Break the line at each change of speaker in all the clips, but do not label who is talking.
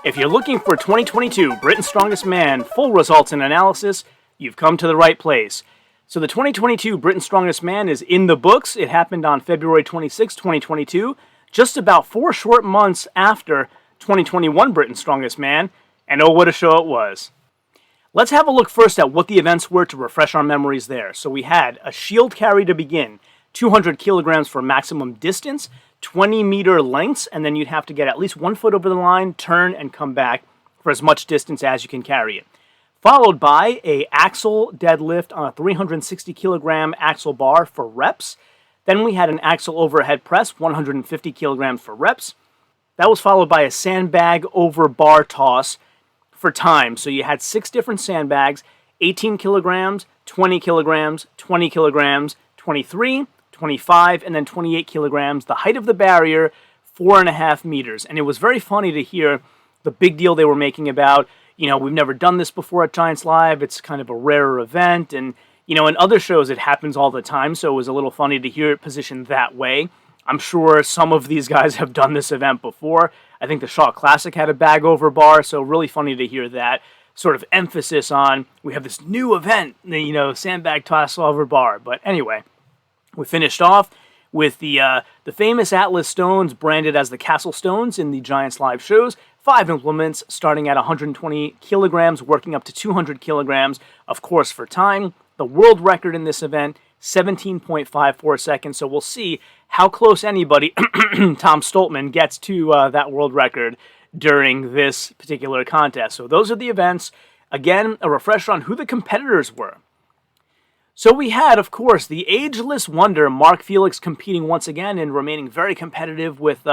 If you're looking for 2022 Britain's Strongest Man full results and analysis, you've come to the right place. So the 2022 Britain's Strongest Man is in the books. It happened on February 26, 2022, just about 4 short months after 2021 Britain's Strongest Man, and oh, what a show it was. Let's have a look first at what the events were to refresh our memories there. So we had a shield carry to begin, 200 kilograms for maximum distance, 20-meter lengths, and then you'd have to get at least 1 foot over the line, turn, and come back for as much distance as you can carry it. Followed by a axle deadlift on a 360-kilogram axle bar for reps. Then we had an axle overhead press, 150 kilograms for reps. That was followed by a sandbag over bar toss for time. So you had 6 different sandbags, 18 kilograms, 20 kilograms, 20 kilograms, 23, 25, and then 28 kilograms. The height of the barrier, 4.5 meters. And it was very funny to hear the big deal they were making about, we've never done this before at Giants Live. It's kind of a rarer event. And, in other shows it happens all the time. So it was a little funny to hear it positioned that way. I'm sure some of these guys have done this event before. I think the Shaw Classic had a bag over bar. So really funny to hear that sort of emphasis on, we have this new event, sandbag toss over bar. But anyway, we finished off with the famous Atlas stones branded as the Castle Stones in the Giants Live shows. 5 implements starting at 120 kilograms, working up to 200 kilograms, of course, for time. The world record in this event, 17.54 seconds. So we'll see how close anybody, Tom Stoltman, gets to that world record during this particular contest. So those are the events. Again, a refresher on who the competitors were. So we had, of course, the ageless wonder, Mark Felix, competing once again and remaining very competitive with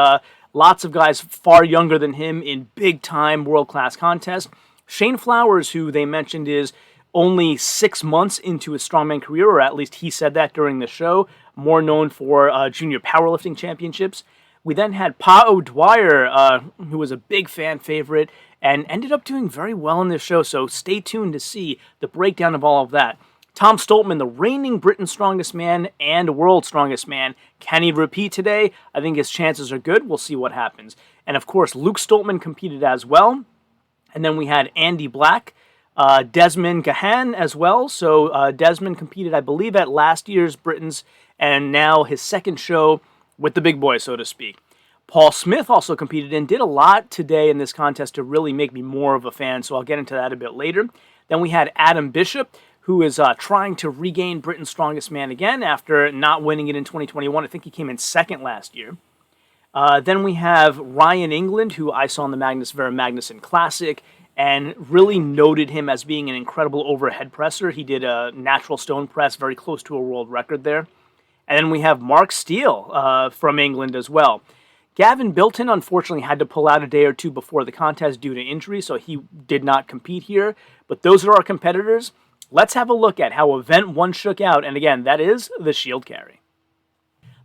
lots of guys far younger than him in big-time world-class contests. Shane Flowers, who they mentioned is only 6 months into his strongman career, or at least he said that during the show, more known for junior powerlifting championships. We then had Pa O'Dwyer, who was a big fan favorite and ended up doing very well in this show, so stay tuned to see the breakdown of all of that. Tom Stoltman, the reigning Britain's Strongest Man and World's Strongest Man. Can he repeat today? I think his chances are good. We'll see what happens. And of course, Luke Stoltman competed as well. And then we had Andy Black, Desmond Gahan as well. So Desmond competed, I believe, at last year's Britain's, and now his second show with the big boys, so to speak. Paul Smith also competed and did a lot today in this contest to really make me more of a fan, so I'll get into that a bit later. Then we had Adam Bishop, who is trying to regain Britain's Strongest Man again after not winning it in 2021. I think he came in second last year. Then we have Ryan England, who I saw in the Magnus Vera Magnuson Classic, and really noted him as being an incredible overhead presser. He did a natural stone press, very close to a world record there. And then we have Mark Steele from England as well. Gavin Bilton, unfortunately, had to pull out a day or two before the contest due to injury, so he did not compete here. But those are our competitors. Let's have a look at how Event 1 shook out, and again, that is the shield carry.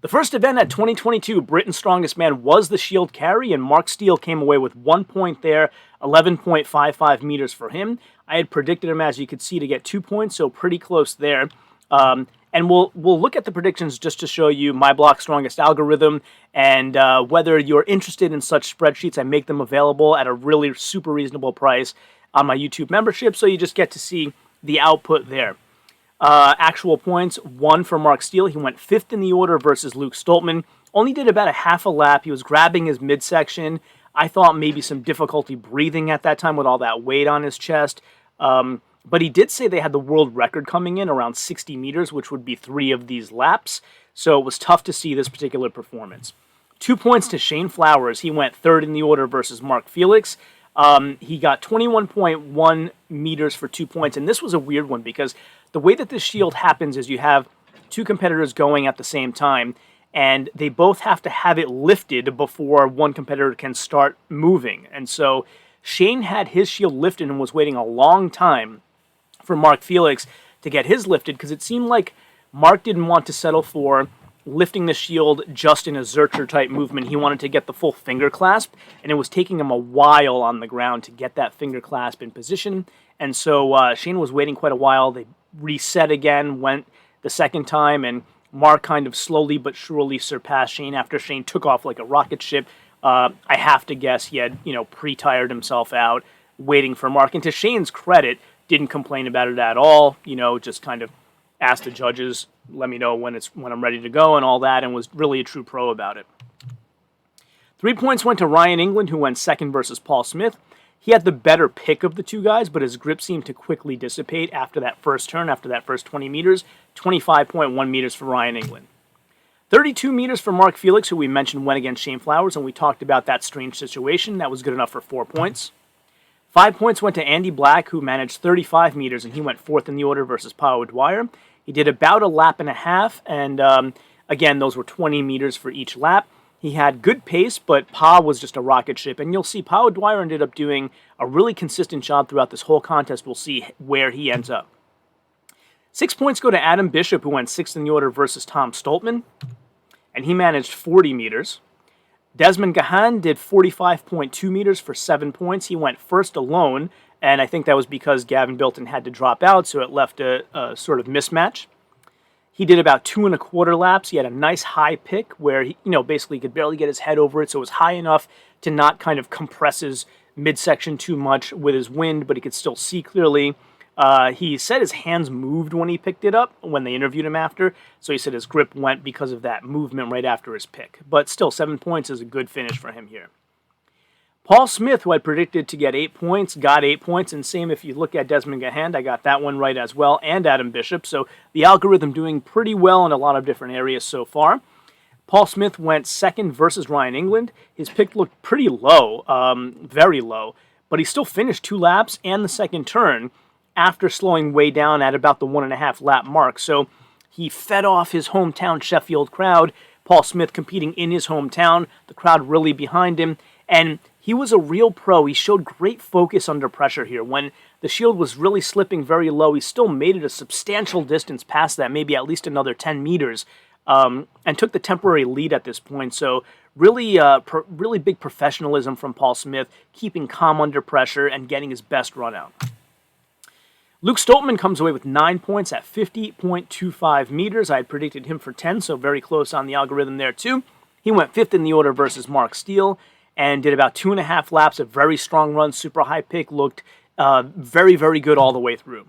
The first event at 2022 Britain's Strongest Man was the shield carry, and Mark Steele came away with 1 point there, 11.55 meters for him. I had predicted him, as you could see, to get 2 points, so pretty close there. And we'll look at the predictions just to show you my Block Strongest algorithm, and whether you're interested in such spreadsheets, I make them available at a really super reasonable price on my YouTube membership, so you just get to see the output there. Actual points, 1 for Mark Steele. He went 5th in the order versus Luke Stoltman. Only did about a half a lap. He was grabbing his midsection. I thought maybe some difficulty breathing at that time with all that weight on his chest. But he did say they had the world record coming in around 60 meters, which would be 3 of these laps. So it was tough to see this particular performance. 2 points to Shane Flowers. He went 3rd in the order versus Mark Felix. He got 21.1 meters for 2 points, and this was a weird one because the way that this shield happens is you have 2 competitors going at the same time, and they both have to have it lifted before one competitor can start moving. And so Shane had his shield lifted and was waiting a long time for Mark Felix to get his lifted because it seemed like Mark didn't want to settle for lifting the shield just in a Zercher-type movement. He wanted to get the full finger clasp, and it was taking him a while on the ground to get that finger clasp in position. And so Shane was waiting quite a while. They reset again, went the second time, and Mark kind of slowly but surely surpassed Shane after Shane took off like a rocket ship, I have to guess he had, pre-tired himself out, waiting for Mark. And to Shane's credit, didn't complain about it at all. Just kind of asked the judges, let me know when I'm ready to go and all that, and was really a true pro about it. 3 points went to Ryan England, who went second versus Paul Smith. He had the better pick of the two guys, but his grip seemed to quickly dissipate after that first turn, after that first 20 meters. 25.1 meters for Ryan England. 32 meters for Mark Felix, who we mentioned went against Shane Flowers, and we talked about that strange situation. That was good enough for 4 points. 5 points went to Andy Black, who managed 35 meters, and he went fourth in the order versus Pao Dwyer. He did about a lap and a half, and again, those were 20 meters for each lap. He had good pace, but Pa was just a rocket ship, and you'll see Pao Dwyer ended up doing a really consistent job throughout this whole contest. We'll see where he ends up. 6 points go to Adam Bishop, who went sixth in the order versus Tom Stoltman, and he managed 40 meters. Desmond Gahan did 45.2 meters for 7 points. He went first alone, and I think that was because Gavin Bilton had to drop out, so it left a sort of mismatch. He did about 2.25 laps. He had a nice high pick where he, basically could barely get his head over it, so it was high enough to not kind of compress his midsection too much with his wind, but he could still see clearly. He said his hands moved when he picked it up, when they interviewed him after, so he said his grip went because of that movement right after his pick. But still, 7 points is a good finish for him here. Paul Smith, who I predicted to get 8 points, got 8 points, and same if you look at Desmond Gahan, I got that one right as well, and Adam Bishop, so the algorithm doing pretty well in a lot of different areas so far. Paul Smith went second versus Ryan England. His pick looked pretty low, very low, but he still finished 2 laps and the second turn after slowing way down at about the 1.5 lap mark, so he fed off his hometown Sheffield crowd. Paul Smith competing in his hometown, the crowd really behind him, and he was a real pro. He showed great focus under pressure here. When the shield was really slipping very low, he still made it a substantial distance past that, maybe at least another 10 meters, and took the temporary lead at this point. So really, really big professionalism from Paul Smith, keeping calm under pressure and getting his best run out. Luke Stoltman comes away with 9 points at 50.25 meters. I had predicted him for 10, so very close on the algorithm there too. He went fifth in the order versus Mark Steele, and did about 2.5 laps, a very strong run, super high pick, looked very, very good all the way through.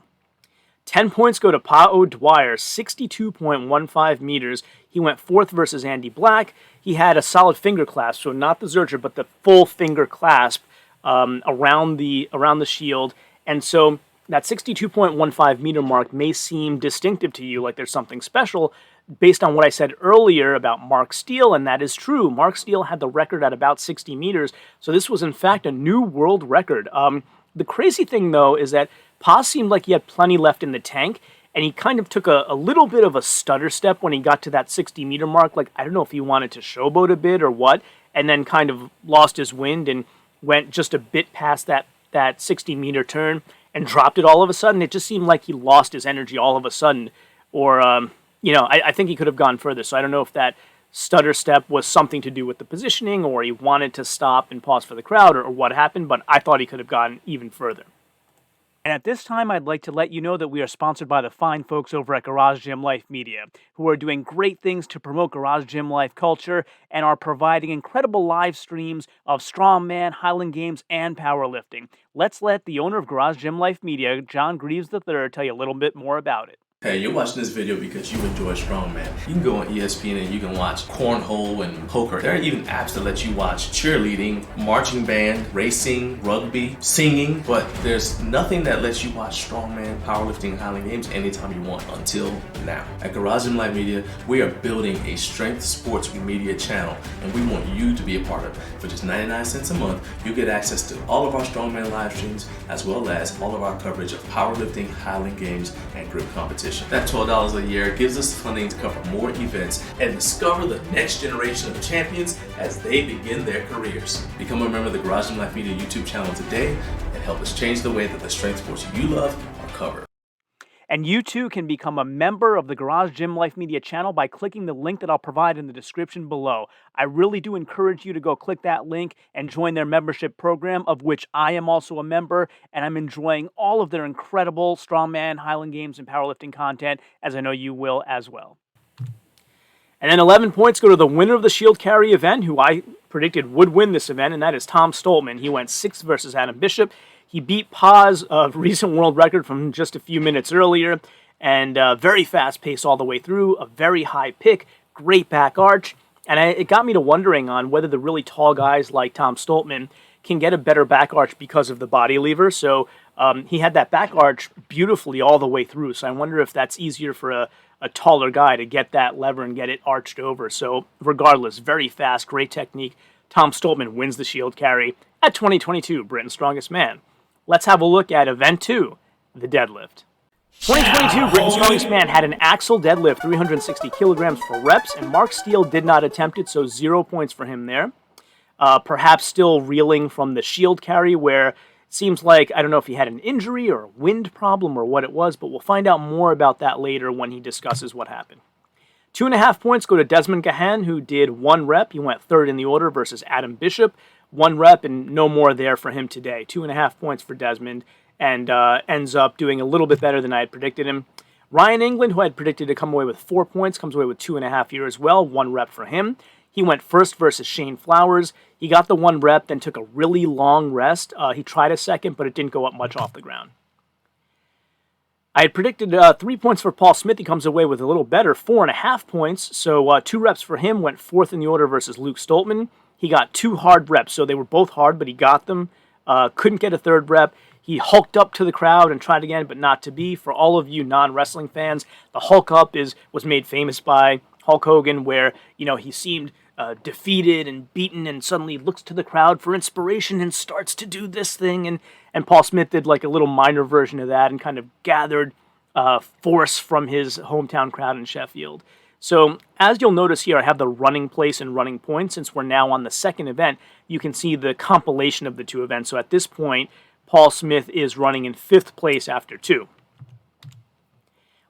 10 points go to Pao Dwyer, 62.15 meters. He went fourth versus Andy Black. He had a solid finger clasp, so not the Zercher, but the full finger clasp around the shield. And so that 62.15 meter mark may seem distinctive to you, like there's something special, based on what I said earlier about Mark Steele, and that is true. Mark Steele had the record at about 60 meters, so this was in fact a new world record. The crazy thing, though, is that Pa seemed like he had plenty left in the tank, and he kind of took a little bit of a stutter step when he got to that 60 meter mark. Like, I don't know if he wanted to showboat a bit or what, and then kind of lost his wind and went just a bit past that 60 meter turn and dropped it all of a sudden. It just seemed like he lost his energy all of a sudden, or I think he could have gone further. So I don't know if that stutter step was something to do with the positioning, or he wanted to stop and pause for the crowd, or what happened, but I thought he could have gone even further. And at this time, I'd like to let you know that we are sponsored by the fine folks over at Garage Gym Life Media, who are doing great things to promote Garage Gym Life culture and are providing incredible live streams of strongman, Highland Games, and powerlifting. Let's let the owner of Garage Gym Life Media, John Greaves III, tell you a little bit more about it.
Hey, you're watching this video because you enjoy strongman. You can go on ESPN and you can watch cornhole and poker. There are even apps that let you watch cheerleading, marching band, racing, rugby, singing, but there's nothing that lets you watch strongman, powerlifting, and Highland Games anytime you want until now. At Garage Gym Life Media, we are building a strength sports media channel, and we want you to be a part of it. For just 99 cents a month, you get access to all of our strongman live streams, as well as all of our coverage of powerlifting, Highland Games, and group competition. That $12 a year gives us funding to cover more events and discover the next generation of champions as they begin their careers. Become a member of the Garage Gym Life Media YouTube channel today and help us change the way that the strength sports you love are covered.
And you too can become a member of the Garage Gym Life Media channel by clicking the link that I'll provide in the description below. I really do encourage you to go click that link and join their membership program, of which I am also a member, and I'm enjoying all of their incredible strongman, Highland Games, and powerlifting content, as I know you will as well. And then 11 points go to the winner of the Shield Carry event, who I predicted would win this event, and that is Tom Stoltman. He went 6th versus Adam Bishop. He beat Pa's recent world record from just a few minutes earlier, and very fast pace all the way through, a very high pick, great back arch, and it got me to wondering on whether the really tall guys like Tom Stoltman can get a better back arch because of the body lever. So he had that back arch beautifully all the way through, so I wonder if that's easier for a taller guy to get that lever and get it arched over. So regardless, very fast, great technique. Tom Stoltman wins the shield carry at 2022 Britain's Strongest Man. Let's have a look at Event 2, the deadlift. 2022 Britain's Strongest Man had an axle deadlift, 360 kilograms for reps, and Mark Steele did not attempt it, so 0 points for him there. Perhaps still reeling from the shield carry, where it seems like, I don't know if he had an injury or a wind problem or what it was, but we'll find out more about that later when he discusses what happened. 2.5 points go to Desmond Gahan, who did 1 rep. He went 3rd in the order versus Adam Bishop. 1 rep and no more there for him today. 2.5 points for Desmond, and ends up doing a little bit better than I had predicted him. Ryan England, who I had predicted to come away with 4 points, comes away with 2.5 here as well. 1 rep for him. He went 1st versus Shane Flowers. He got the 1 rep, then took a really long rest. He tried a second, but it didn't go up much off the ground. I had predicted 3 points for Paul Smith. He comes away with a little better, 4.5 points. So 2 reps for him, went 4th in the order versus Luke Stoltman. He got 2 hard reps, so they were both hard, but he got them. Couldn't get a 3rd rep. He hulked up to the crowd and tried again, but not to be. For all of you non-wrestling fans, the Hulk up was made famous by Hulk Hogan, where he seemed defeated and beaten, and suddenly looks to the crowd for inspiration and starts to do this thing. And Paul Smith did like a little minor version of that and kind of gathered force from his hometown crowd in Sheffield. So as you'll notice here, I have the running place and running point. Since we're now on the second event, you can see the compilation of the 2 events. So at this point, Paul Smith is running in 5th place after 2.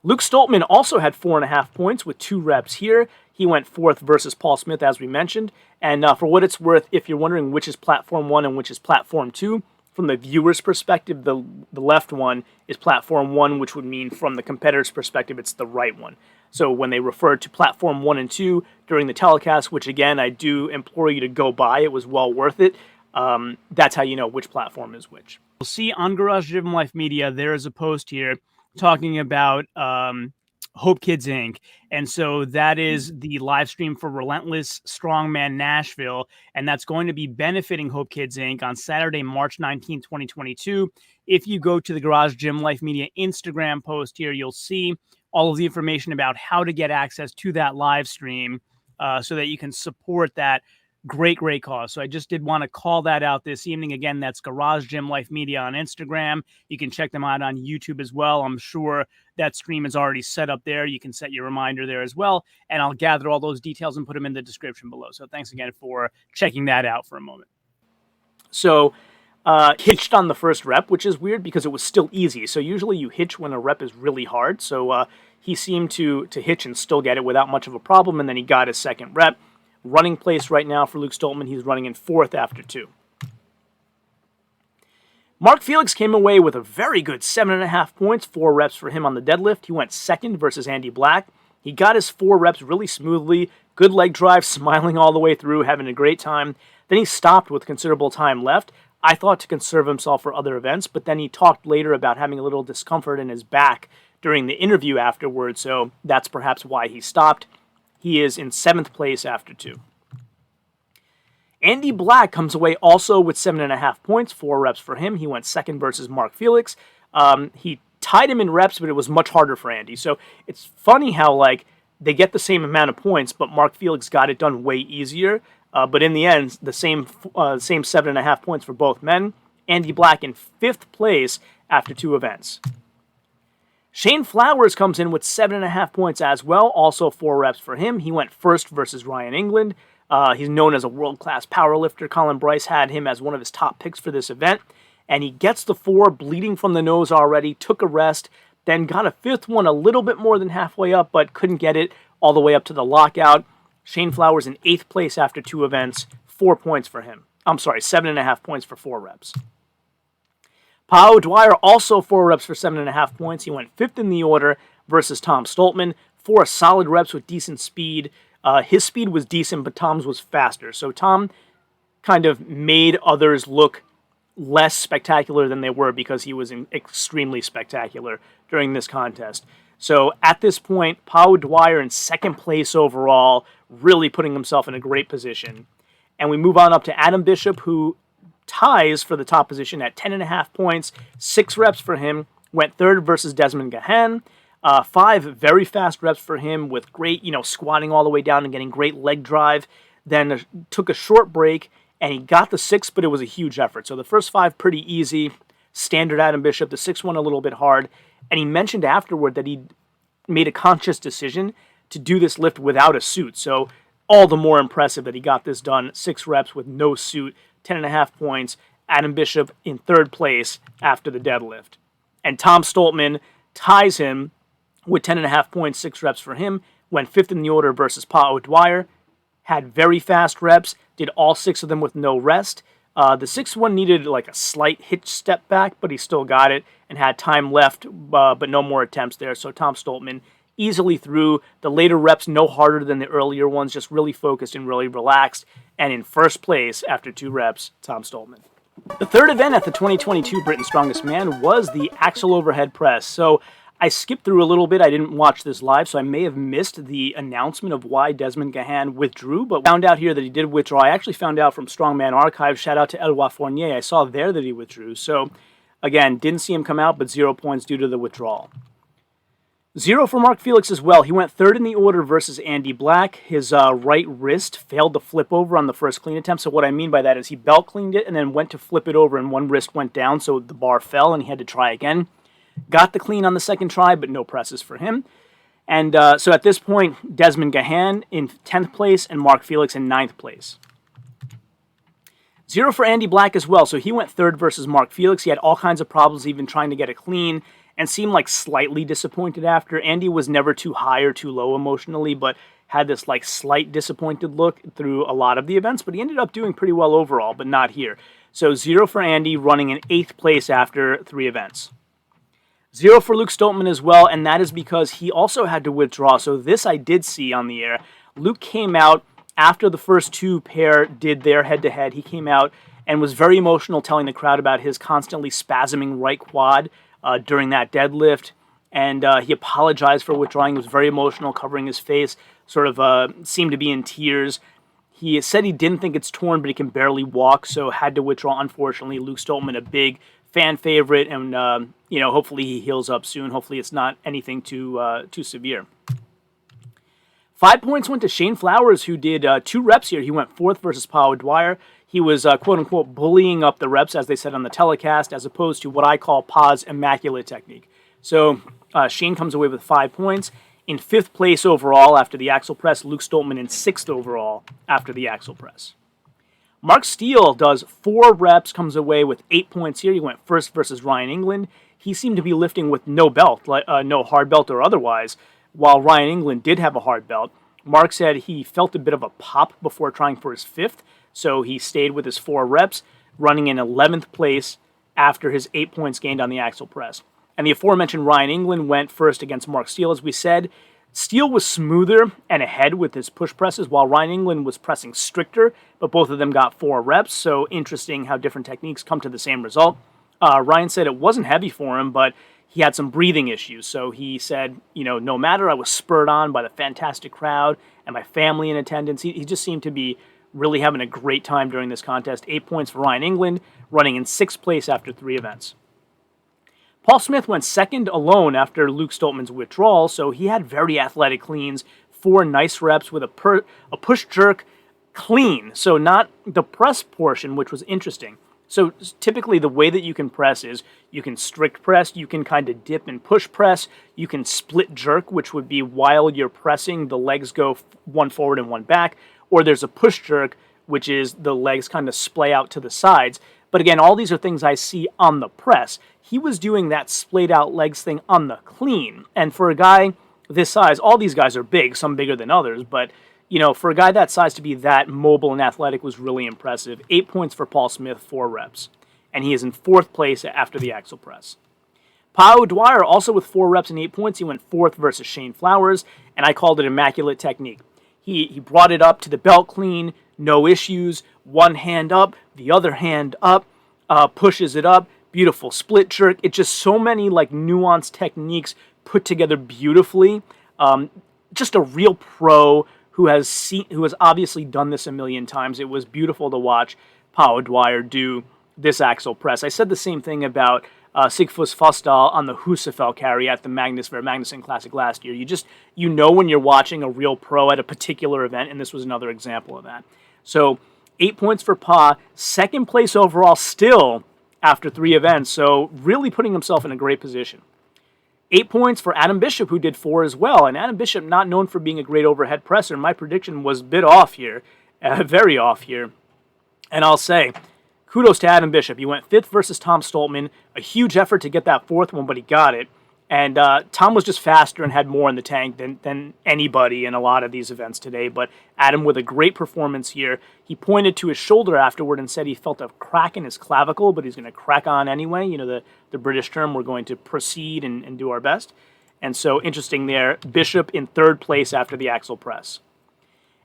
Luke Stoltman also had 4.5 points with 2 reps here. He went 4th versus Paul Smith, as we mentioned. And for what it's worth, if you're wondering which is Platform 1 and which is Platform 2, from the viewer's perspective, the left one is Platform 1, which would mean from the competitor's perspective, it's the right one. So when they refer to Platform 1 and 2 during the telecast, which again, I do implore you to go by, it was well worth it, that's how you know which platform is which. You'll see on Garage Gym Life Media, there is a post here talking about Hope Kids Inc. And so that is the live stream for Relentless Strongman Nashville, and that's going to be benefiting Hope Kids Inc. on Saturday, March 19, 2022. If you go to the Garage Gym Life Media Instagram post here, you'll see all of the information about how to get access to that live stream so that you can support that great cause. So I just did want to call that out this evening. Again, that's Garage Gym Life Media on Instagram. You can check them out on YouTube as well. I'm sure that stream is already set up there. You can set your reminder there as well. And I'll gather all those details and put them in the description below. So thanks again for checking that out for a moment. So hitched on the first rep, which is weird because it was still easy. So usually you hitch when a rep is really hard. So he seemed to hitch and still get it without much of a problem. And then he got his second rep. Running place right now for Luke Stoltman. He's running in 4th after 2. Mark Felix came away with a very good 7.5 points, 4 reps for him on the deadlift. He went 2nd versus Andy Black. He got his 4 reps really smoothly. Good leg drive, smiling all the way through, having a great time. Then he stopped with considerable time left. I thought to conserve himself for other events, but then he talked later about having a little discomfort in his back during the interview afterwards, so that's perhaps why he stopped. He is in 7th place after 2. Andy Black comes away also with 7.5 points, 4 reps for him. He went 2nd versus Mark Felix. He tied him in reps, but it was much harder for Andy. So it's funny how they get the same amount of points, but Mark Felix got it done way easier. But in the end, the same 7.5 points for both men. Andy Black in 5th place after 2 events. Shane Flowers comes in with 7.5 points as well, also 4 reps for him. He went 1st versus Ryan England. He's known as a world-class powerlifter. Colin Bryce had him as one of his top picks for this event. And he gets the 4, bleeding from the nose already, took a rest, then got a 5th one a little bit more than halfway up, but couldn't get it all the way up to the lockout. Shane Flowers in 8th place after 2 events, 4 points for him. 7.5 points for 4 reps. Pao Dwyer also 4 reps for 7.5 points. He went 5th in the order versus Tom Stoltman. 4 solid reps with decent speed. His speed was decent, but Tom's was faster. So Tom kind of made others look less spectacular than they were because he was extremely spectacular during this contest. So at this point, Pau Dwyer in second place overall, really putting himself in a great position. And we move on up to Adam Bishop, who ties for the top position at 10.5 points, 6 reps for him, went third versus Desmond Gahan. 5 very fast reps for him with great, squatting all the way down and getting great leg drive. Then took a short break, and he got the 6, but it was a huge effort. So the first 5 pretty easy, standard Adam Bishop, the 6th one a little bit hard. And he mentioned afterward that he made a conscious decision to do this lift without a suit. So all the more impressive that he got this done. 6 reps with no suit, 10.5 points. Adam Bishop in third place after the deadlift. And Tom Stoltman ties him with 10.5 points, 6 reps for him. Went 5th in the order versus Pau Dwyer. Had very fast reps, did all 6 of them with no rest. The 6th one needed like a slight hitch step back, but he still got it and had time left, but no more attempts there. So Tom Stoltman easily through. The later reps no harder than the earlier ones, just really focused and really relaxed. And in first place after 2 reps, Tom Stoltman. The third event at the 2022 Britain's Strongest Man was the Axle Overhead Press. So I skipped through a little bit. I didn't watch this live, so I may have missed the announcement of why Desmond Gahan withdrew, but found out here that he did withdraw. I actually found out from Strongman Archive. Shout out to Eloi Fournier. I saw there that he withdrew. So, again, didn't see him come out, but 0 points due to the withdrawal. 0 for Mark Felix as well. He went third in the order versus Andy Black. His right wrist failed to flip over on the first clean attempt. So what I mean by that is he belt cleaned it and then went to flip it over, and one wrist went down, so the bar fell, and he had to try again. Got the clean on the second try, but no presses for him. And so at this point, Desmond Gahan in 10th place and Mark Felix in 9th place. 0 for Andy Black as well. So he went third versus Mark Felix. He had all kinds of problems even trying to get a clean and seemed like slightly disappointed after. Andy was never too high or too low emotionally, but had this like slight disappointed look through a lot of the events. But he ended up doing pretty well overall, but not here. So 0 for Andy, running in 8th place after 3 events. 0 for Luke Stoltman as well, and that is because he also had to withdraw. So this I did see on the air. Luke came out after the first 2 pair did their head-to-head. He came out and was very emotional, telling the crowd about his constantly spasming right quad during that deadlift. And he apologized for withdrawing. He was very emotional, covering his face, sort of seemed to be in tears. He said he didn't think it's torn, but he can barely walk, so had to withdraw, unfortunately. Luke Stoltman, a big fan favorite, and hopefully he heals up soon. Hopefully it's not anything too severe. 5 points went to Shane Flowers, who did 2 reps here. He went 4th versus Pau Dwyer. He was, quote-unquote, bullying up the reps, as they said on the telecast, as opposed to what I call Pau's immaculate technique. So Shane comes away with 5 points. In 5th place overall after the axle press, Luke Stoltman in 6th overall after the axle press. Mark Steele does 4 reps, comes away with 8 points here. He went first versus Ryan England. He seemed to be lifting with no belt, no hard belt or otherwise, while Ryan England did have a hard belt. Mark said he felt a bit of a pop before trying for his 5th, so he stayed with his 4 reps, running in 11th place after his 8 points gained on the axle press. And the aforementioned Ryan England went first against Mark Steele, as we said. Steele was smoother and ahead with his push presses, while Ryan England was pressing stricter, but both of them got 4 reps, so interesting how different techniques come to the same result. Ryan said it wasn't heavy for him, but he had some breathing issues, so he said, no matter, I was spurred on by the fantastic crowd and my family in attendance. He just seemed to be really having a great time during this contest. 8 points for Ryan England, running in 6th place after 3 events. Paul Smith went second alone after Luke Stoltman's withdrawal, so he had very athletic cleans, 4 nice reps with a push jerk clean, so not the press portion, which was interesting. So typically the way that you can press is you can strict press, you can kind of dip and push press, you can split jerk, which would be while you're pressing, the legs go one forward and one back, or there's a push jerk, which is the legs kind of splay out to the sides. But again, all these are things I see on the press. He was doing that splayed out legs thing on the clean. And for a guy this size, all these guys are big, some bigger than others, but for a guy that size to be that mobile and athletic was really impressive. 8 points for Paul Smith, 4 reps. And he is in 4th place after the axle press. Pau Dwyer also with 4 reps and 8 points. He went 4th versus Shane Flowers, and I called it immaculate technique. He brought it up to the belt clean, no issues. One hand up, the other hand up, pushes it up. Beautiful split jerk. It's just so many like nuanced techniques put together beautifully. Just a real pro who has obviously done this a million times. It was beautiful to watch Paul Dwyer do this axle press. I said the same thing about Sigfus Fosdal on the Husafell carry at the Magnuson Classic last year. You know when you're watching a real pro at a particular event, and this was another example of that. So 8 points for Pa, second place overall still after 3 events, so really putting himself in a great position. 8 points for Adam Bishop, who did 4 as well, and Adam Bishop not known for being a great overhead presser. My prediction was a bit off here, very off here, and I'll say, kudos to Adam Bishop. He went 5th versus Tom Stoltman. A huge effort to get that 4th one, but he got it. And Tom was just faster and had more in the tank than anybody in a lot of these events today. But Adam with a great performance here. He pointed to his shoulder afterward and said he felt a crack in his clavicle, but he's going to crack on anyway. You know, the British term, we're going to proceed and do our best. And so interesting there. Bishop in 3rd place after the axle press.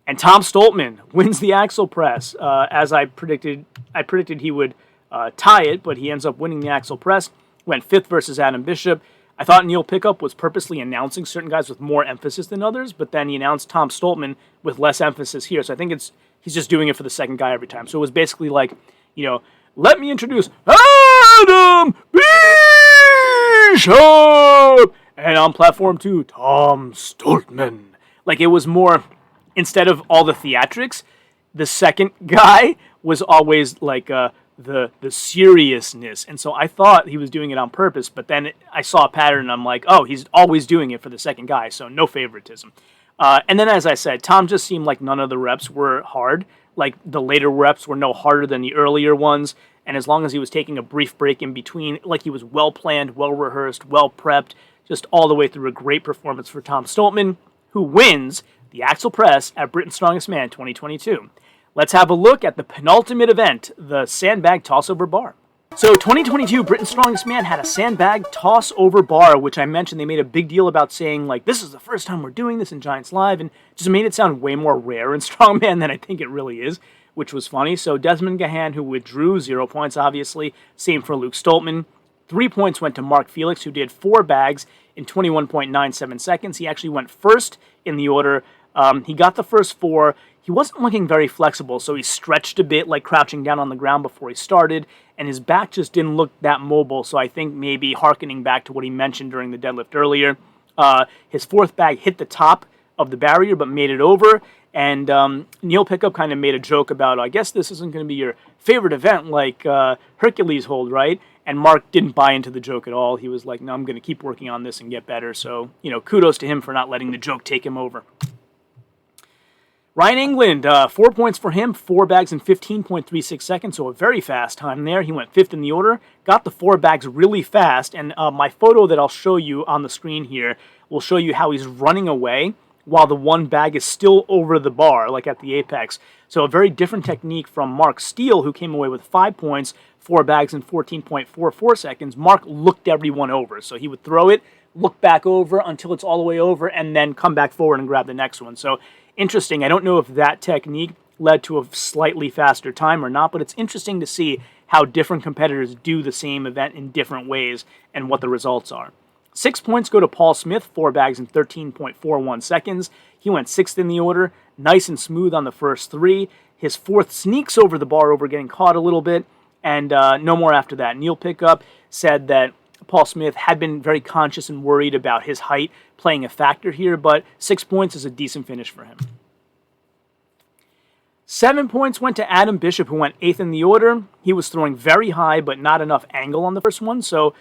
And Tom Stoltman wins the axle press. As I predicted he would tie it, but he ends up winning the axle press. Went 5th versus Adam Bishop. I thought Neil Pickup was purposely announcing certain guys with more emphasis than others, but then he announced Tom Stoltman with less emphasis here. So I think he's just doing it for the second guy every time. So it was basically like, you know, let me introduce Adam Bishop! And on platform 2, Tom Stoltman. Like it was more, instead of all the theatrics, the second guy was always like the seriousness. And so I thought he was doing it on purpose, but then I saw a pattern and I'm like, oh, he's always doing it for the second guy, so no favoritism. And then as I said, Tom just seemed like none of the reps were hard. Like the later reps were no harder than the earlier ones, and as long as he was taking a brief break in between, like he was well planned, well rehearsed, well prepped, just all the way through a great performance for Tom Stoltman, who wins the axle press at Britain's Strongest Man 2022. Let's have a look at the penultimate event, the Sandbag Toss-Over Bar. So 2022, Britain's Strongest Man had a Sandbag Toss-Over Bar, which I mentioned they made a big deal about saying, like, this is the first time we're doing this in Giants Live, and just made it sound way more rare in Strongman than I think it really is, which was funny. So Desmond Gahan, who withdrew, 0 points, obviously. Same for Luke Stoltman. 3 points went to Mark Felix, who did 4 bags in 21.97 seconds. He actually went first in the order. He got the first 4. He wasn't looking very flexible, so he stretched a bit, like crouching down on the ground before he started, and his back just didn't look that mobile, so I think maybe hearkening back to what he mentioned during the deadlift earlier. His 4th bag hit the top of the barrier, but made it over, and Neil Pickup kind of made a joke about, I guess this isn't going to be your favorite event like Hercules hold, right? And Mark didn't buy into the joke at all. He was like, no, I'm going to keep working on this and get better, so, you know, kudos to him for not letting the joke take him over. Ryan England, 4 points for him, 4 bags in 15.36 seconds, so a very fast time there. He went 5th in the order, got the 4 bags really fast, and my photo that I'll show you on the screen here will show you how he's running away while the 1 bag is still over the bar, like at the apex. So a very different technique from Mark Steele, who came away with 5 points, 4 bags in 14.44 seconds. Mark looked everyone over, so he would throw it, look back over until it's all the way over, and then come back forward and grab the next one. So interesting. I don't know if that technique led to a slightly faster time or not, but it's interesting to see how different competitors do the same event in different ways and what the results are. 6 points go to Paul Smith, 4 bags in 13.41 seconds. He went 6th in the order, nice and smooth on the first 3. His 4th sneaks over the bar over getting caught a little bit, and no more after that. Neil Pickup said that Paul Smith had been very conscious and worried about his height playing a factor here, but 6 points is a decent finish for him. 7 points went to Adam Bishop, who went 8th in the order. He was throwing very high, but not enough angle on the first one, so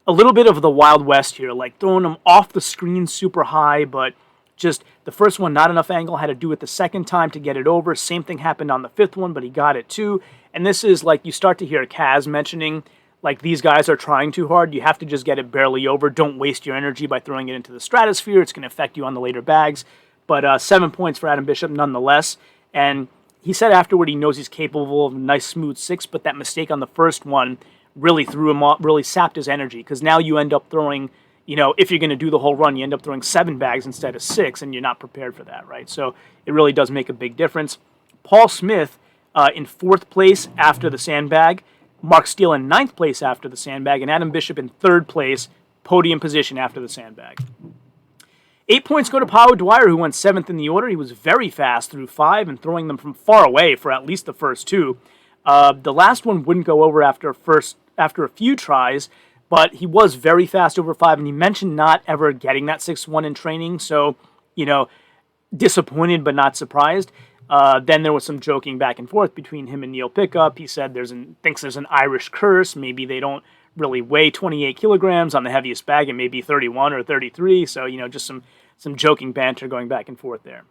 a little bit of the Wild West here, like throwing him off the screen super high, but just the first one, not enough angle, had to do it the second time to get it over. Same thing happened on the 5th one, but he got it too. And this is like, you start to hear Kaz mentioning, like, these guys are trying too hard. You have to just get it barely over. Don't waste your energy by throwing it into the stratosphere. It's going to affect you on the later bags. But 7 points for Adam Bishop nonetheless. And he said afterward he knows he's capable of a nice smooth 6, but that mistake on the first one really threw him off, really sapped his energy. Because now you end up throwing, you know, if you're going to do the whole run, you end up throwing 7 bags instead of 6, and you're not prepared for that, right? So it really does make a big difference. Paul Smith in 4th place after the Sandbag, Mark Steele in 9th place after the Sandbag, and Adam Bishop in 3rd place, podium position after the Sandbag. 8 points go to Pao Dwyer, who went 7th in the order. He was very fast through 5 and throwing them from far away for at least the first 2. The last one wouldn't go over after a few tries, but he was very fast over 5, and he mentioned not ever getting that 6-1 in training, so, disappointed but not surprised. Then there was some joking back and forth between him and Neil Pickup. He said thinks there's an Irish curse. Maybe they don't really weigh 28 kilograms on the heaviest bag. It may be 31 or 33. So, just some joking banter going back and forth there.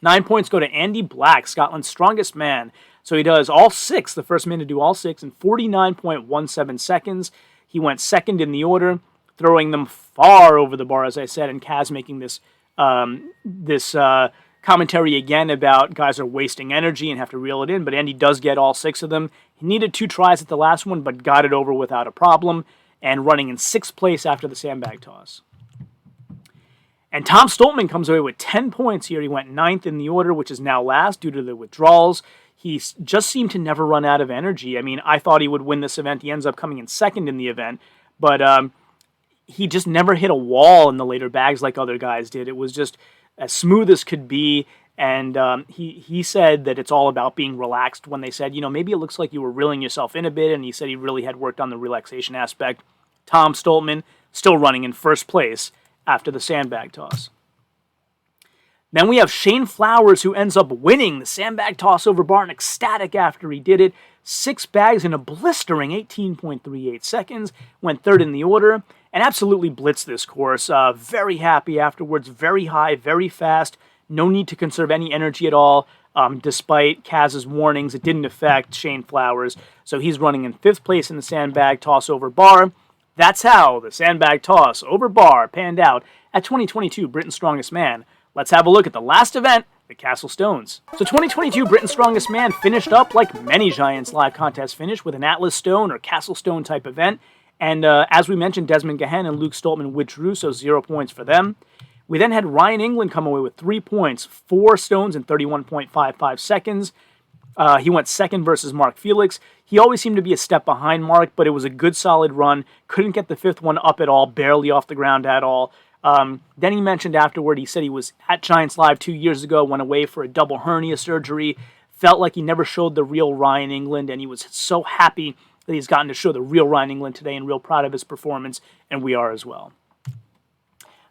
9 points go to Andy Black, Scotland's strongest man. So he does all 6, the first man to do all 6 in 49.17 seconds. He went 2nd in the order, throwing them far over the bar, as I said, and Kaz making this commentary again about guys are wasting energy and have to reel it in, but Andy does get all 6 of them. He needed 2 tries at the last one, but got it over without a problem, and running in 6th place after the sandbag toss. And Tom Stoltman comes away with 10 points here. He went 9th in the order, which is now last due to the withdrawals. He just seemed to never run out of energy. I mean, I thought he would win this event. He ends up coming in 2nd in the event, but he just never hit a wall in the later bags like other guys did. It was just as smooth as could be, and he said that it's all about being relaxed when they said, maybe it looks like you were reeling yourself in a bit, and he said he really had worked on the relaxation aspect. Tom Stoltman still running in 1st place after the sandbag toss. Then we have Shane Flowers, who ends up winning the sandbag toss over bar and ecstatic after he did it. 6 bags in a blistering 18.38 seconds, went 3rd in the order, and absolutely blitzed this course. Very happy afterwards, very high, very fast. No need to conserve any energy at all. Despite Kaz's warnings, it didn't affect Shane Flowers. So he's running in 5th place in the sandbag toss over bar. That's how the sandbag toss over bar panned out at 2022 Britain's Strongest Man. Let's have a look at the last event, the Castle Stones. So 2022 Britain's Strongest Man finished up like many Giants live contests finish with an Atlas Stone or Castle Stone type event. And as we mentioned, Desmond Gahan and Luke Stoltman withdrew, so 0 points for them. We then had Ryan England come away with 3 points, 4 stones in 31.55 seconds. He went 2nd versus Mark Felix. He always seemed to be a step behind Mark, but it was a good solid run. Couldn't get the 5th one up at all, barely off the ground at all. Then he mentioned afterward, he said he was at Giants Live 2 years ago, went away for a double hernia surgery, felt like he never showed the real Ryan England, and he was so happy that he's gotten to show the real Ryan England today and real proud of his performance, and we are as well.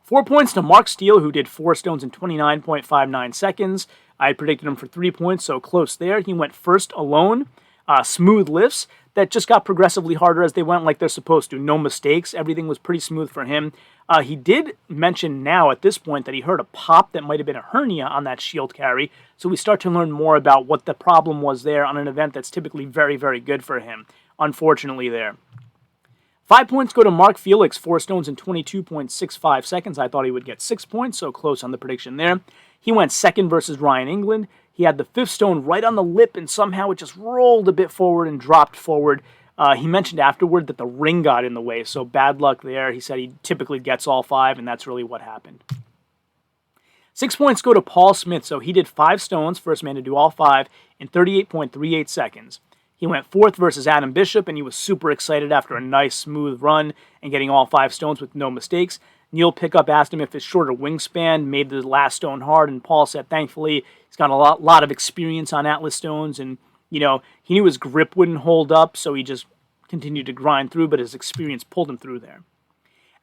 4 points to Mark Steele, who did 4 stones in 29.59 seconds. I predicted him for 3 points, so close there. He went 1st alone. Smooth lifts that just got progressively harder as they went like they're supposed to. No mistakes. Everything was pretty smooth for him. He did mention now at this point that he heard a pop that might have been a hernia on that shield carry, so we start to learn more about what the problem was there on an event that's typically very, very good for him. Unfortunately there. 5 points go to Mark Felix, 4 stones in 22.65 seconds. I thought he would get 6 points, so close on the prediction there. He went 2nd versus Ryan England. He had the 5th stone right on the lip, and somehow it just rolled a bit forward and dropped forward. He mentioned afterward that the ring got in the way, so bad luck there. He said he typically gets all 5, and that's really what happened. 6 points go to Paul Smith, so he did 5 stones, first man to do all 5, in 38.38 seconds. He went 4th versus Adam Bishop, and he was super excited after a nice, smooth run and getting all 5 stones with no mistakes. Neil Pickup asked him if his shorter wingspan made the last stone hard, and Paul said thankfully he's got a lot of experience on Atlas stones, and he knew his grip wouldn't hold up, so he just continued to grind through, but his experience pulled him through there.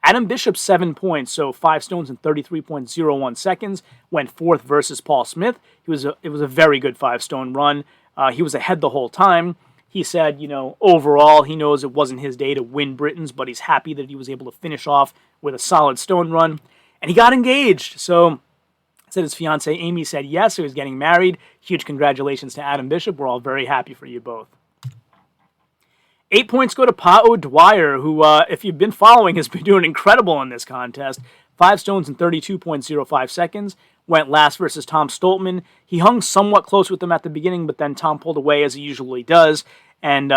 Adam Bishop, 7 points, so 5 stones in 33.01 seconds, went 4th versus Paul Smith. It was a very good 5-stone run. He was ahead the whole time. He said, overall, he knows it wasn't his day to win Britain's, but he's happy that he was able to finish off with a solid stone run. And he got engaged. So, said his fiancée Amy said yes, so he's getting married. Huge congratulations to Adam Bishop. We're all very happy for you both. 8 points go to Pao Dwyer, who, if you've been following, has been doing incredible in this contest. 5 stones in 32.05 seconds. Went last versus Tom Stoltman. He hung somewhat close with him at the beginning, but then Tom pulled away as he usually does. And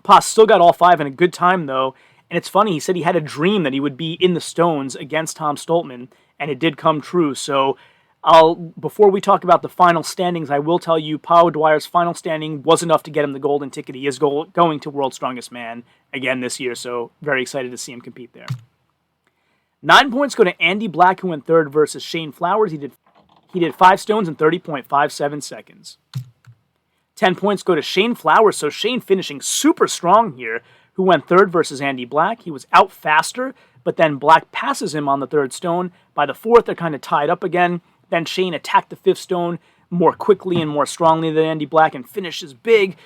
Pa still got all 5 in a good time, though. And it's funny, he said he had a dream that he would be in the stones against Tom Stoltman, and it did come true. So Before we talk about the final standings, I will tell you Pau Dwyer's final standing was enough to get him the golden ticket. He is going to World's Strongest Man again this year, so very excited to see him compete there. 9 points go to Andy Black, who went third versus Shane Flowers. He did 5 stones in 30.57 seconds. 10 points go to Shane Flowers, so Shane finishing super strong here, who went third versus Andy Black. He was out faster, but then Black passes him on the third stone. By the fourth, they're kind of tied up again. Then Shane attacked the fifth stone more quickly and more strongly than Andy Black and finishes big.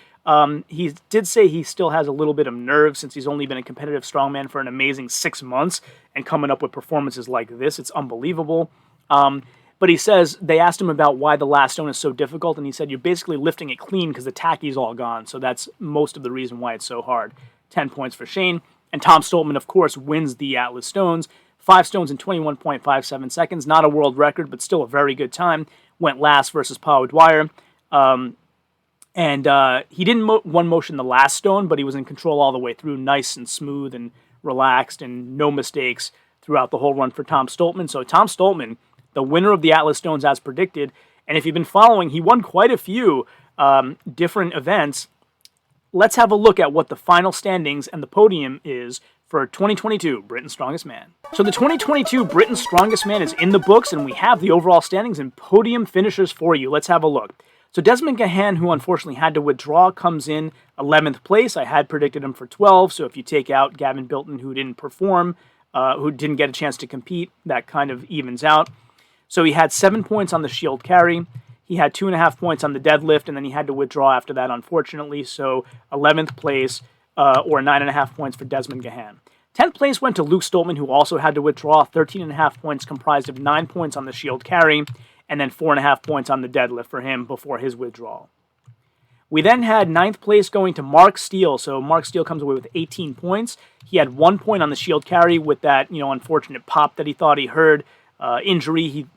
He did say he still has a little bit of nerve since he's only been a competitive strongman for an amazing 6 months, and coming up with performances like this, it's unbelievable. But he says they asked him about why the last stone is so difficult, and he said you're basically lifting it clean because the tacky's all gone, so that's most of the reason why it's so hard. 10 points for Shane. And Tom Stoltman, of course, wins the Atlas Stones. 5 stones in 21.57 seconds. Not a world record, but still a very good time. Went last versus Pau Dwyer. He didn't one motion the last stone, but he was in control all the way through. Nice and smooth and relaxed and no mistakes throughout the whole run for Tom Stoltman. So Tom Stoltman, the winner of the Atlas Stones as predicted. And if you've been following, he won quite a few different events. Let's have a look at what the final standings and the podium is for 2022 Britain's Strongest Man. So the 2022 Britain's Strongest Man is in the books, and we have the overall standings and podium finishers for you. Let's have a look. So Desmond Gahan, who unfortunately had to withdraw, comes in 11th place. I had predicted him for 12, so if you take out Gavin Bilton, who didn't perform, who didn't get a chance to compete, that kind of evens out. So he had 7 points on the shield carry. He had 2.5 points on the deadlift, and then he had to withdraw after that, unfortunately. So 11th place, or 9.5 points for Desmond Gahan. 10th place went to Luke Stoltman, who also had to withdraw. 13.5 points, comprised of 9 points on the shield carry, and then 4.5 points on the deadlift for him before his withdrawal. We then had 9th place going to Mark Steele. So Mark Steele comes away with 18 points. He had 1 point on the shield carry with that, unfortunate pop that he thought he heard. Injury, he,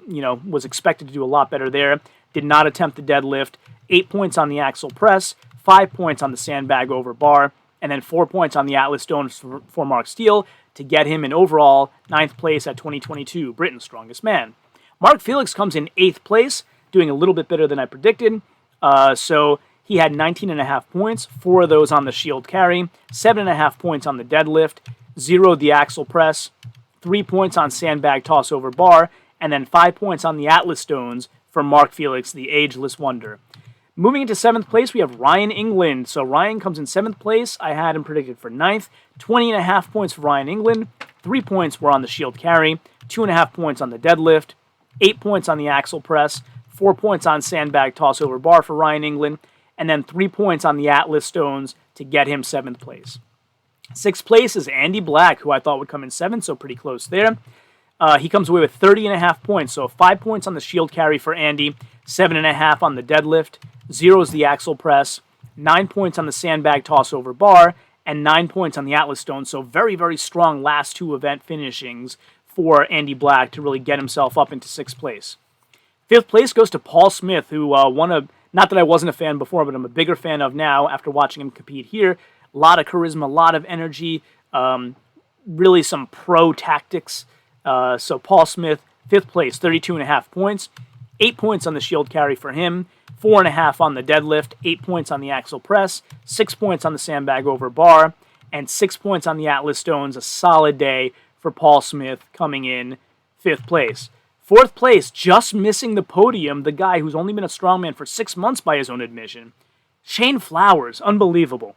was expected to do a lot better there. Did not attempt the deadlift. 8 points on the axle press. 5 points on the sandbag over bar. And then 4 points on the Atlas Stones for Mark Steele to get him in overall 9th place at 2022 Britain's Strongest Man. Mark Felix comes in 8th place, doing a little bit better than I predicted. So he had 19.5 points, 4 of those on the shield carry, 7.5 points on the deadlift, 0 the axle press, 3 points on sandbag toss over bar, and then 5 points on the Atlas Stones for Mark Felix, the ageless wonder. Moving into 7th place, we have Ryan England. So Ryan comes in 7th place. I had him predicted for 9th. 20.5 points for Ryan England. 3 points were on the shield carry. 2.5 points on the deadlift. 8 points on the axle press. 4 points on sandbag toss over bar for Ryan England. And then 3 points on the Atlas Stones to get him 7th place. 6th place is Andy Black, who I thought would come in 7th, so pretty close there. He comes away with 30.5 points, so 5 points on the shield carry for Andy, 7.5 on the deadlift, 0 is the axle press, 9 points on the sandbag toss over bar, and 9 points on the Atlas Stone. So very, very strong last 2 event finishings for Andy Black to really get himself up into 6th place. 5th place goes to Paul Smith, who not that I wasn't a fan before, but I'm a bigger fan of now after watching him compete here. A lot of charisma, a lot of energy, really some pro tactics. So Paul Smith, 5th place, 32.5 points. 8 points on the shield carry for him. 4.5 on the deadlift. 8 points on the axle press. 6 points on the sandbag over bar. And 6 points on the Atlas Stones. A solid day for Paul Smith coming in 5th place. 4th place, just missing the podium, the guy who's only been a strongman for 6 months by his own admission. Shane Flowers, unbelievable.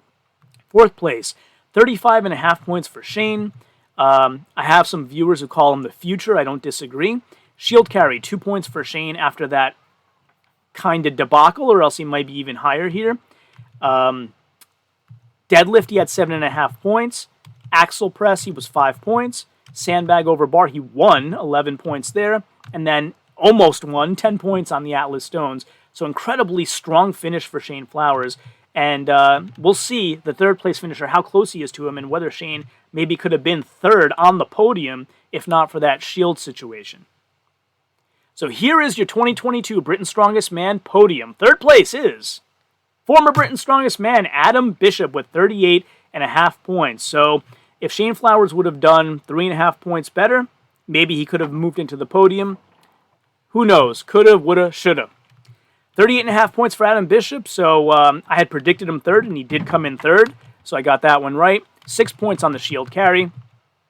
4th place, 35.5 points for Shane. I have some viewers who call him the future. I don't disagree. Shield carry, 2 points for Shane after that kind of debacle, or else he might be even higher here. Deadlift, he had 7.5 points. Axle press, he was 5 points. Sandbag over bar, he won 11 points there. And then almost won 10 points on the Atlas Stones. So incredibly strong finish for Shane Flowers. And we'll see the 3rd place finisher, how close he is to him, and whether Shane maybe could have been 3rd on the podium if not for that shield situation. So here is your 2022 Britain's Strongest Man podium. 3rd place is former Britain's Strongest Man, Adam Bishop, with 38.5 points. So if Shane Flowers would have done 3.5 points better, maybe he could have moved into the podium. Who knows? Coulda, woulda, shoulda. 38.5 points for Adam Bishop, so I had predicted him third, and he did come in third, so I got that one right. 6 points on the shield carry,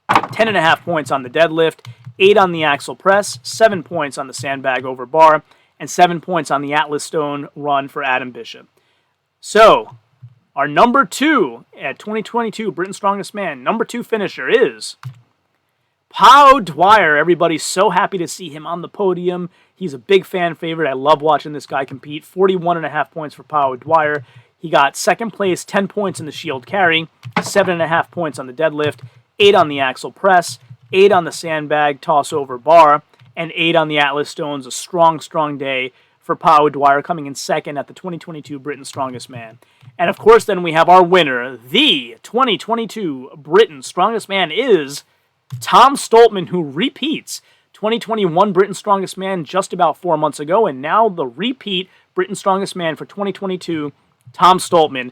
10.5 points on the deadlift, 8 on the axle press, 7 points on the sandbag over bar, and 7 points on the Atlas Stone run for Adam Bishop. So, our number 2 at 2022 Britain's Strongest Man, number 2 finisher is Pau Dwyer. Everybody's so happy to see him on the podium. He's a big fan favorite. I love watching this guy compete. 41.5 points for Pau Dwyer. He got second place, 10 points in the shield carry, 7.5 points on the deadlift, 8 on the axle press, 8 on the sandbag toss over bar, and 8 on the Atlas Stones. A strong, strong day for Pau Dwyer, coming in second at the 2022 Britain's Strongest Man. And of course, then we have our winner. The 2022 Britain's Strongest Man is Tom Stoltman, who repeats 2021 Britain's Strongest Man just about 4 months ago, and now the repeat Britain's Strongest Man for 2022, Tom Stoltman,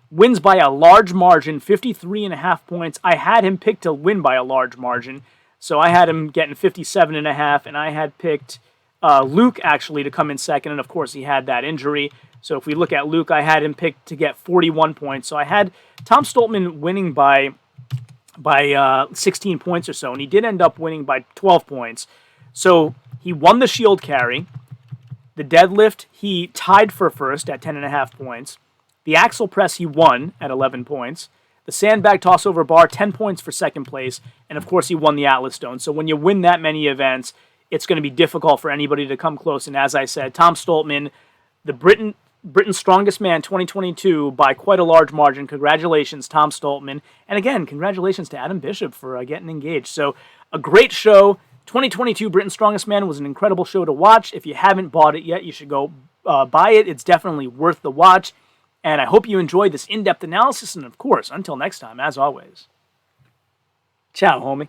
wins by a large margin, 53.5 points. I had him picked to win by a large margin, so I had him getting 57.5, and I had picked Luke actually to come in second, and of course he had that injury. So if we look at Luke, I had him picked to get 41 points. So I had Tom Stoltman winning by 16 points or so, and he did end up winning by 12 points. So he won the shield carry. The deadlift, he tied for first at 10.5 points. The axle press, he won at 11 points. The sandbag toss over bar, 10 points for second place. And of course, he won the Atlas Stone. So when you win that many events, it's going to be difficult for anybody to come close. And as I said, Tom Stoltman, the Britain's Strongest Man 2022 by quite a large margin. Congratulations, Tom Stoltman. And again, congratulations to Adam Bishop for getting engaged. So a great show. 2022 Britain's Strongest Man was an incredible show to watch. If you haven't bought it yet, you should go buy it. It's definitely worth the watch. And I hope you enjoyed this in-depth analysis. And of course, until next time, as always, ciao, homie.